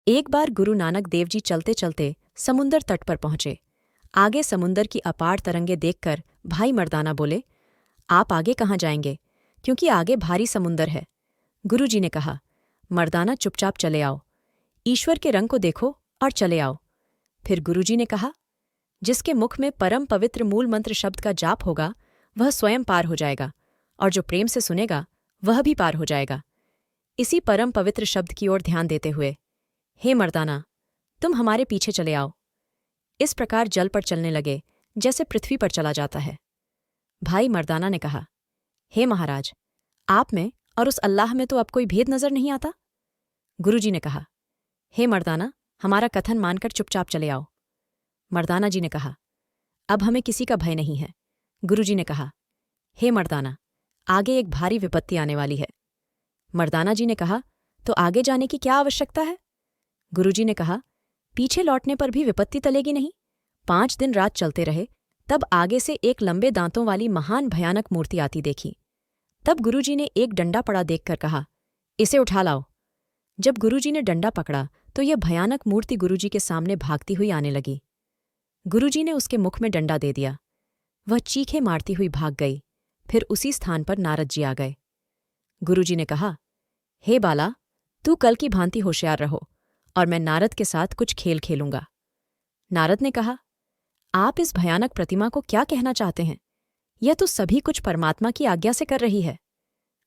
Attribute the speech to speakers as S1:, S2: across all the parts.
S1: एक बार गुरु नानक देव जी चलते चलते समुंदर तट पर पहुंचे। आगे समुंदर की अपार तरंगें देखकर भाई मर्दाना बोले, आप आगे कहाँ जाएंगे, क्योंकि आगे भारी समुंदर है। गुरु जी ने कहा, मर्दाना चुपचाप चले आओ, ईश्वर के रंग को देखो और चले आओ। फिर गुरु जी ने कहा, जिसके मुख में परम पवित्र मूल मंत्र शब्द का जाप होगा वह स्वयं पार हो जाएगा, और जो प्रेम से सुनेगा वह भी पार हो जाएगा। इसी परम पवित्र शब्द की ओर ध्यान देते हुए, हे मर्दाना, तुम हमारे पीछे चले आओ। इस प्रकार जल पर चलने लगे जैसे पृथ्वी पर चला जाता है। भाई मर्दाना ने कहा, हे महाराज, आप में और उस अल्लाह में तो अब कोई भेद नजर नहीं आता। गुरु जी ने कहा, हे मर्दाना, हमारा कथन मानकर चुपचाप चले आओ। मर्दाना जी ने कहा, अब हमें किसी का भय नहीं है। गुरु जी ने कहा, हे मर्दाना, आगे एक भारी विपत्ति आने वाली है। मर्दाना जी ने कहा, तो आगे जाने की क्या आवश्यकता है। गुरु जी ने कहा, पीछे लौटने पर भी विपत्ति टलेगी नहीं। 5 दिन रात चलते रहे, तब आगे से एक लंबे दांतों वाली महान भयानक मूर्ति आती देखी। तब गुरु जी ने एक डंडा पड़ा देखकर कहा, इसे उठा लाओ। जब गुरु जी ने डंडा पकड़ा तो यह भयानक मूर्ति गुरु जी के सामने भागती हुई आने लगी। गुरु जी ने उसके मुख में डंडा दे दिया। वह चीखे मारती हुई भाग गई। फिर उसी स्थान पर नारद जी आ गए। गुरु जी ने कहा, हे बाला, तू कल की भांति होशियार रहो, और मैं नारद के साथ कुछ खेल खेलूंगा। नारद ने कहा, आप इस भयानक प्रतिमा को क्या कहना चाहते हैं? यह तो सभी कुछ परमात्मा की आज्ञा से कर रही है।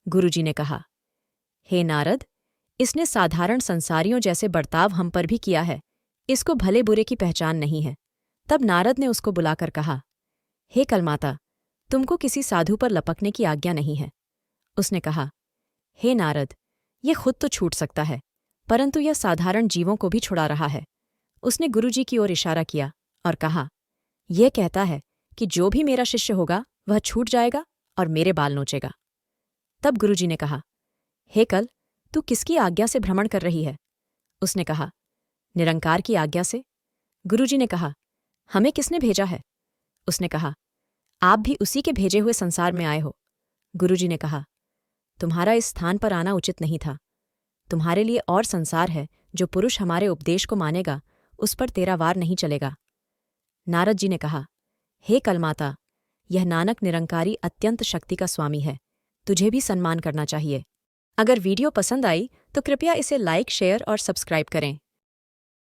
S1: गुरु जी ने कहा, हे नारद, इसने साधारण संसारियों जैसे बर्ताव हम पर भी किया है, इसको भले बुरे की पहचान नहीं है। तब नारद ने उसको बुलाकर कहा, हे कलमाता, तुमको किसी साधु पर लपकने की आज्ञा नहीं है। उसने कहा, हे नारद, ये खुद तो छूट सकता है, परंतु यह साधारण जीवों को भी छुड़ा रहा है। उसने गुरुजी की ओर इशारा किया और कहा, यह कहता है कि जो भी मेरा शिष्य होगा वह छूट जाएगा और मेरे बाल नोचेगा। तब गुरुजी ने कहा, हे कल, तू किसकी आज्ञा से भ्रमण कर रही है? उसने कहा, निरंकार की आज्ञा से। गुरुजी ने कहा, हमें किसने भेजा है? उसने कहा, आप भी उसी के भेजे हुए संसार में आए हो। गुरुजी ने कहा, तुम्हारा इस स्थान पर आना उचित नहीं था। तुम्हारे लिए और संसार है, जो पुरुष हमारे उपदेश को मानेगा उस पर तेरा वार नहीं चलेगा। नारद जी ने कहा, हे कलमाता, यह नानक निरंकारी अत्यंत शक्ति का स्वामी है, तुझे भी सम्मान करना चाहिए। अगर वीडियो पसंद आई तो कृपया इसे लाइक, शेयर और सब्सक्राइब करें।